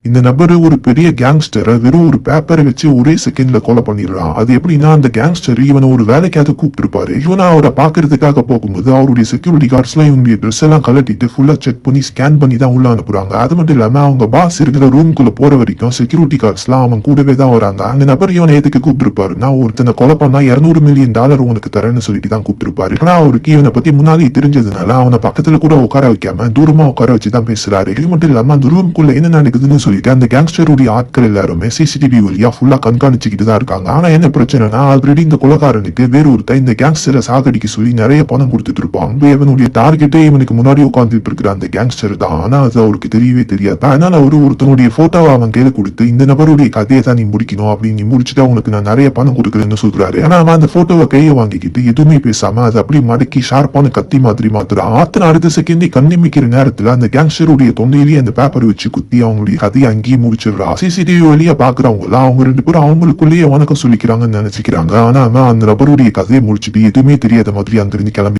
இந்த நபரு ஒரு பெரிய கேங்ஸ்டரை வெறும் ஒரு பேப்பரை வச்சு ஒரே செகண்ட்ல கொலை பண்ணிடுறான். அது எப்படின்னா அந்த கேங்ஸ்டர் இவனை ஒரு வேலைக்காக கூப்பிட்டுருப்பாரு. இவனை அவரை பாக்குறதுக்காக போகும்போது அவருடைய செக்யூரிட்டி கார்ட்ஸ் எல்லாம் இவனுடைய ட்ரெஸ் எல்லாம் கலட்டிட்டு ஃபுல்லா செக் பண்ணி ஸ்கேன் பண்ணி தான் உள்ள அனுப்புறாங்க. அது மட்டும் இல்லாம அவங்க பாஸ் இருக்கிற ரூம்குள்ள போற வரைக்கும் செக்யூரிட்டி கார்ட்ஸ் எல்லாம் அவன் கூடவே தான் வராங்க. அந்த நபர் இவனை எதுக்கு கூப்பிட்டுருப்பாரு, நான் ஒருத்தனை கொலை பண்ணா $200 மில்லியன் உனக்கு தரேன்னு சொல்லிட்டு தான் கூப்பிட்டுருப்பாரு. ஆனா அவருக்கு இவனை பத்தி முன்னாடி தெரிஞ்சதுனால அவனை பக்கத்துல கூட உட்கார வைக்காம தூரமா உட்கார வச்சுதான் பேசுறாரு. இது மட்டும் இல்லாம அந்த ரூம்குள்ள என்ன நடக்குதுன்னு சொல்லிட்டு அந்த கேங்ஸ்டருடைய ஆட்கள் எல்லாருமே சிசிடிவி வழியா ஃபுல்லா கண்காணிச்சுக்கிட்டு தான் இருக்காங்க. ஆனா என்ன பிரச்சனைனா ஆல்ரெடி இந்த கொலைகாரனுக்கு வேற ஒருத்தன் இந்த கேங்ஸ்டரை சாகடிக்க சொல்லி நிறைய பணம் கொடுத்துட்டு இருப்பான். இவனுடைய டார்கெட்டே இவனுக்கு முன்னாடி உட்காந்துட்டு இருக்கிற அந்த கேங்ஸ்டர் தான். ஆனா அது அவருக்கு தெரியவே தெரியாது. அதனால அவரு ஒருத்தனுடைய போட்டோவை அவன் கையில கொடுத்து இந்த நபருடைய கதையை தான் நீ முடிக்கணும் அப்படின்னு நீ முடிச்சுட்டா உனக்கு நான் நிறைய பணம் கொடுக்குறேன்னு சொல்றாரு. ஆனா அவன் அந்த போட்டோவை கையை வாங்கிக்கிட்டு எதுவுமே பேசாம அதை அப்படி மடக்கி ஷார்ப்பான கத்தி மாதிரி மாத்துறான். அடுத்த செகண்ட் கண்ணிமிக்கிற நேரத்துல அந்த கேங்ஸ்டருடைய தொண்டையிலேயே அந்த பேப்பர் வச்சு குத்தி அவங்களுடைய கதையை அங்கேயே முடிச்சிடுறா. சிசிடிவி வழியா பாக்குறவங்க எல்லாம் அவங்க 2 பேரும் அவங்களுக்குள்ளேயே வணக்கம் சொல்லிக்கிறாங்கன்னு நினைச்சுக்கிறாங்க. ஆனா அந்த நபருடைய கதையை முடிச்சுட்டு எதுவுமே தெரியாத மாதிரி அங்கிருந்து கிளம்பி